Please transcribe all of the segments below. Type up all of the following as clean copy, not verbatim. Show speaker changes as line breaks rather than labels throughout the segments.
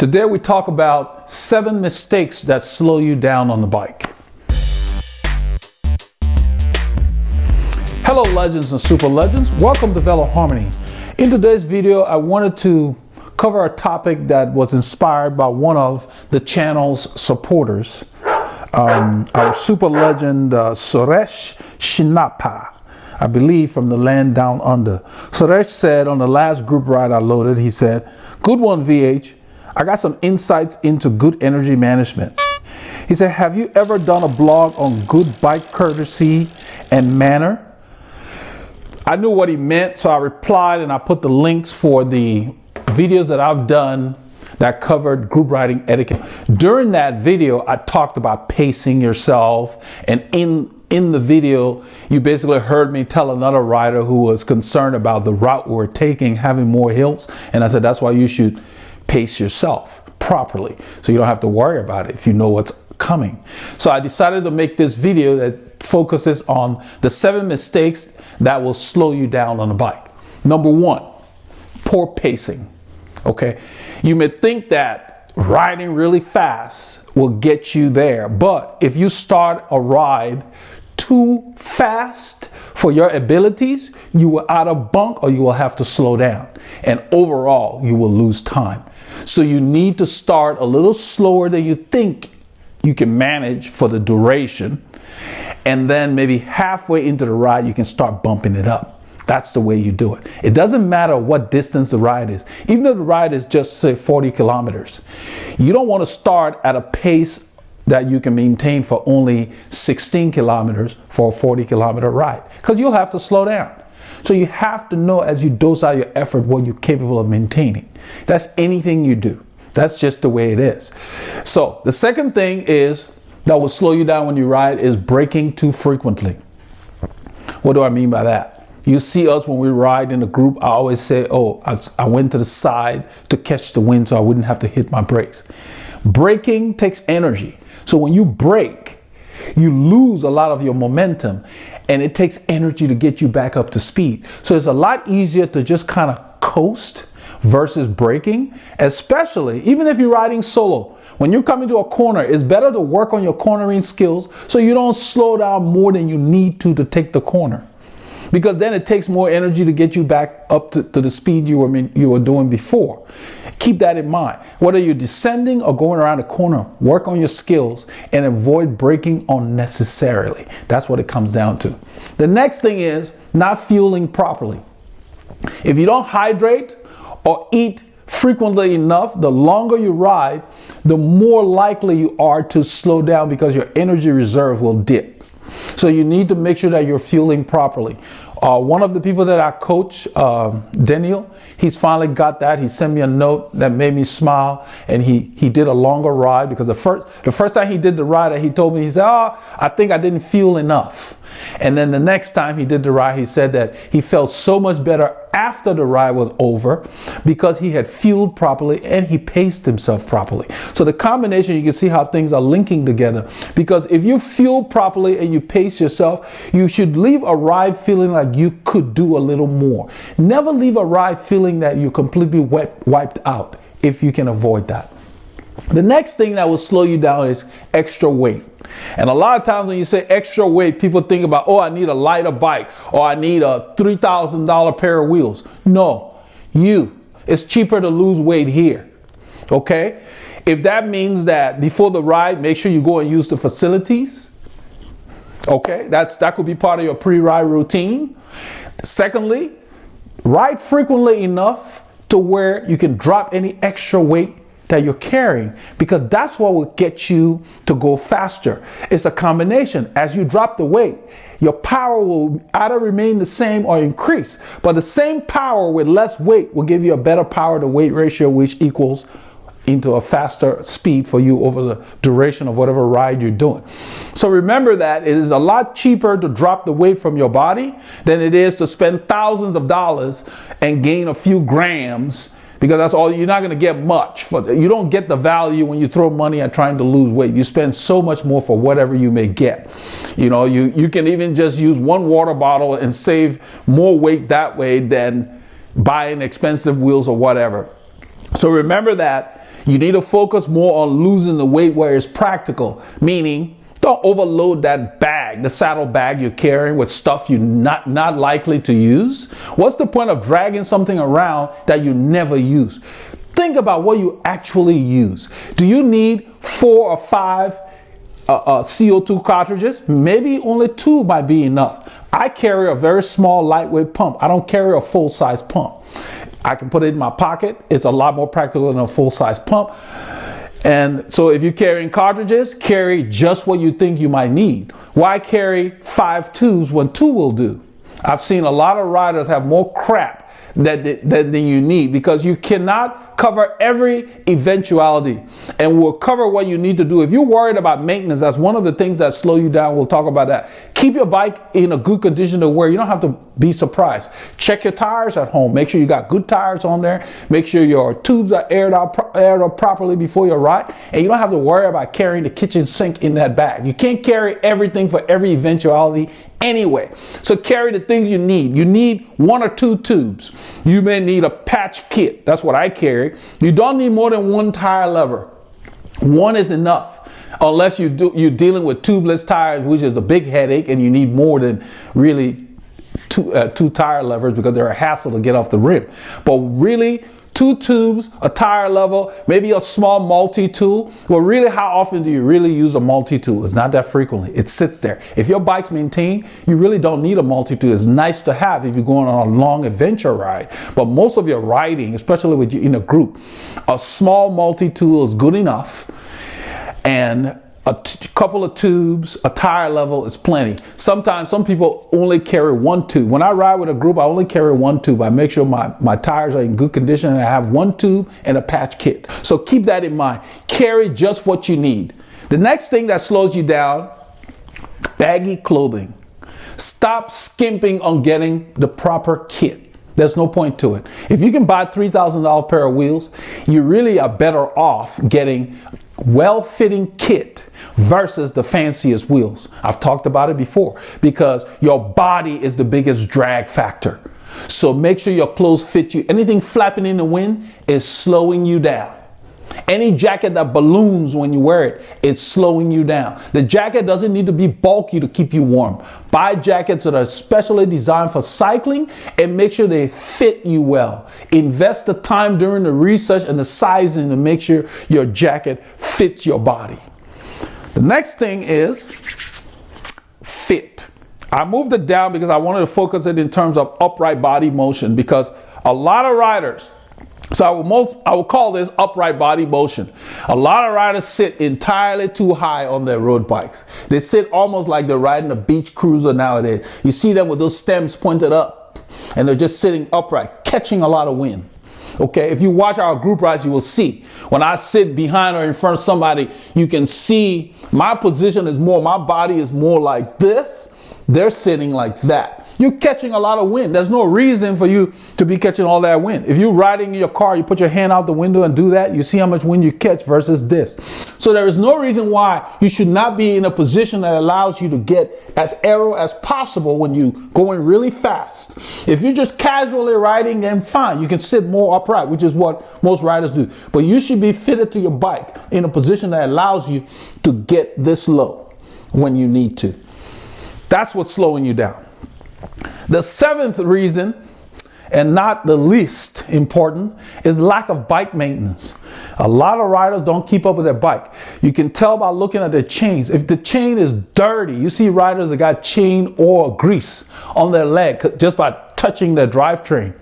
Today we talk about 7 mistakes that slow you down on the bike. Hello legends and super legends, welcome to Veloharmony. In today's video I wanted to cover a topic that was inspired by one of the channel's supporters, our super legend Suresh Shinapa, I believe from the land down under. Suresh said on the last group ride I loaded, he said, "Good one VH, I got some insights into good energy management." He said, "Have you ever done a blog on good bike courtesy and manner?" I knew what he meant, so I replied and I put the links for the videos that I've done that covered group riding etiquette. During that video, I talked about pacing yourself, and in the video, you basically heard me tell another rider who was concerned about the route we're taking having more hills, and I said that's why you should pace yourself properly so you don't have to worry about it if you know what's coming. So I decided to make this video that focuses on the 7 mistakes that will slow you down on a bike. Number 1, poor pacing. Okay, you may think that riding really fast will get you there, but if you start a ride too fast for your abilities, you will out of bunk or you will have to slow down, and overall you will lose time. So you need to start a little slower than you think you can manage for the duration, and then maybe halfway into the ride you can start bumping it up. That's the way you do it. It doesn't matter what distance the ride is. Even if the ride is just say 40 kilometers, you don't want to start at a pace that you can maintain for only 16 kilometers for a 40 kilometer ride, because you'll have to slow down. So you have to know as you dose out your effort what you're capable of maintaining. That's anything you do. That's just the way it is. So the second thing is that will slow you down when you ride is braking too frequently. What do I mean by that? You see us when we ride in a group, I always say, oh, I went to the side to catch the wind so I wouldn't have to hit my brakes. Braking takes energy. So when you brake, you lose a lot of your momentum, and it takes energy to get you back up to speed. So it's a lot easier to just kind of coast versus braking, especially even if you're riding solo. When you're coming to a corner, it's better to work on your cornering skills so you don't slow down more than you need to take the corner, because then it takes more energy to get you back up to the speed you were doing before. Keep that in mind. Whether you're descending or going around a corner, work on your skills and avoid braking unnecessarily. That's what it comes down to. The next thing is not fueling properly. If you don't hydrate or eat frequently enough, the longer you ride, the more likely you are to slow down because your energy reserve will dip. So you need to make sure that you're fueling properly. One of the people that I coach, Daniel, he's finally got that. He sent me a note that made me smile, and he did a longer ride, because the first time he did the ride, he told me, he said, I think I didn't fuel enough. And then the next time he did the ride, he said that he felt so much better after the ride was over because he had fueled properly and he paced himself properly. So the combination, you can see how things are linking together, because if you fuel properly and you pace yourself, you should leave a ride feeling like you could do a little more. Never leave a ride feeling that you're completely wiped out if you can avoid that. The next thing that will slow you down is extra weight. And a lot of times when you say extra weight, people think about, oh, I need a lighter bike, or I need a $3,000 pair of wheels. No, it's cheaper to lose weight here. Okay? If that means that before the ride, make sure you go and use the facilities. Okay, that could be part of your pre-ride routine. Secondly, ride frequently enough to where you can drop any extra weight that you're carrying, because that's what will get you to go faster. It's a combination. As you drop the weight, your power will either remain the same or increase, but the same power with less weight will give you a better power to weight ratio, which equals into a faster speed for you over the duration of whatever ride you're doing. So remember that it is a lot cheaper to drop the weight from your body than it is to spend thousands of dollars and gain a few grams, because that's all. You're not going to get much you don't get the value when you throw money at trying to lose weight. You spend so much more for whatever you may get. You know, you can even just use one water bottle and save more weight that way than buying expensive wheels or whatever. So remember that You need to focus more on losing the weight where it's practical, meaning don't overload that bag, the saddle bag you're carrying with stuff you're not likely to use. What's the point of dragging something around that you never use? Think about what you actually use. Do you need 4 or 5 CO2 cartridges? Maybe only 2 might be enough. I carry a very small, lightweight pump. I don't carry a full-size pump. I can put it in my pocket. It's a lot more practical than a full-size pump. And so if you're carrying cartridges, carry just what you think you might need. Why carry 5 tubes when 2 will do? I've seen a lot of riders have more crap than you need, because you cannot cover every eventuality, and we'll cover what you need to do. If you're worried about maintenance, that's one of the things that slow you down. We'll talk about that. Keep your bike in a good condition to where you don't have to be surprised. Check your tires at home. Make sure you got good tires on there. Make sure your tubes are aired out properly before you ride, and you don't have to worry about carrying the kitchen sink in that bag. You can't carry everything for every eventuality anyway. So carry the things you need. You need 1 or 2 tubes. You may need a patch kit. That's what I carry. You don't need more than 1 tire lever. 1 is enough, unless you're dealing with tubeless tires, which is a big headache, and you need more than really 2 tire levers, because they're a hassle to get off the rim. But really, 2 tubes, a tire level, maybe a small multi-tool. Well, really, how often do you really use a multi-tool? It's not that frequently. It sits there. If your bike's maintained, you really don't need a multi-tool. It's nice to have if you're going on a long adventure ride. But most of your riding, especially with you in a group, a small multi-tool is good enough. And a couple of tubes, a tire level is plenty. Sometimes some people only carry 1 tube. When I ride with a group, I only carry 1 tube. I make sure my tires are in good condition, and I have 1 tube and a patch kit. So keep that in mind. Carry just what you need. The next thing that slows you down, baggy clothing. Stop skimping on getting the proper kit. There's no point to it. If you can buy a $3,000 pair of wheels, you really are better off getting well-fitting kit versus the fanciest wheels. I've talked about it before, because your body is the biggest drag factor. So make sure your clothes fit you. Anything flapping in the wind is slowing you down. Any jacket that balloons when you wear it, it's slowing you down. The jacket doesn't need to be bulky to keep you warm. Buy jackets that are specially designed for cycling, and make sure they fit you well. Invest the time during the research and the sizing to make sure your jacket fits your body. The next thing is fit. I moved it down because I wanted to focus it in terms of upright body motion, because a lot of riders, so I will call this upright body motion. A lot of riders sit entirely too high on their road bikes. They sit almost like they're riding a beach cruiser nowadays. You see them with those stems pointed up, and they're just sitting upright, catching a lot of wind. Okay, if you watch our group rides, you will see when I sit behind or in front of somebody, you can see my position is more, my body is more like this. They're sitting like that. You're catching a lot of wind. There's no reason for you to be catching all that wind. If you're riding in your car, you put your hand out the window and do that, you see how much wind you catch versus this. So there is no reason why you should not be in a position that allows you to get as aero as possible when you're going really fast. If you're just casually riding, then fine. You can sit more upright, which is what most riders do. But you should be fitted to your bike in a position that allows you to get this low when you need to. That's what's slowing you down. The 7th reason, and not the least important, is lack of bike maintenance. A lot of riders don't keep up with their bike. You can tell by looking at their chains. If the chain is dirty, you see riders that got chain oil grease on their leg just by touching their drivetrain.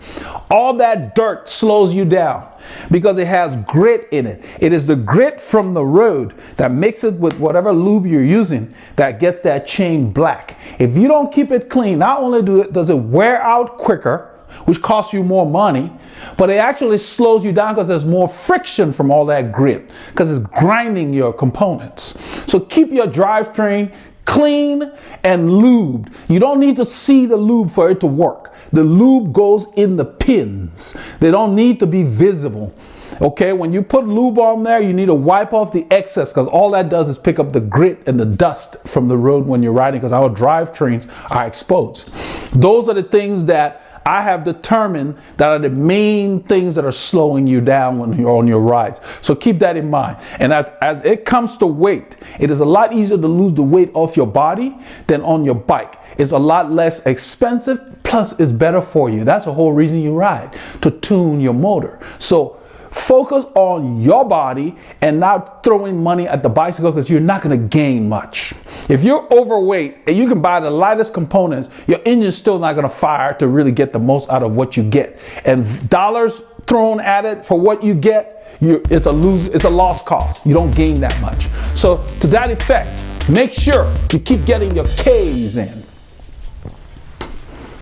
All that dirt slows you down because it has grit in it. It is the grit from the road that mixes with whatever lube you're using that gets that chain black. If you don't keep it clean, not only does it wear out quicker, which costs you more money, but it actually slows you down because there's more friction from all that grit, because it's grinding your components. So keep your drivetrain clean and lubed. You don't need to see the lube for it to work. The lube goes in the pins. They don't need to be visible. Okay, when you put lube on there, you need to wipe off the excess, because all that does is pick up the grit and the dust from the road when you're riding, because our drivetrains are exposed. Those are the things that I have determined that are the main things that are slowing you down when you're on your rides. So keep that in mind. And as it comes to weight, it is a lot easier to lose the weight off your body than on your bike. It's a lot less expensive, plus it's better for you. That's the whole reason you ride, to tune your motor. So focus on your body and not throwing money at the bicycle, because you're not going to gain much. If you're overweight and you can buy the lightest components, your engine's still not going to fire to really get the most out of what you get. And dollars thrown at it for what you get, it's a lost cause. You don't gain that much. So to that effect, make sure you keep getting your K's in.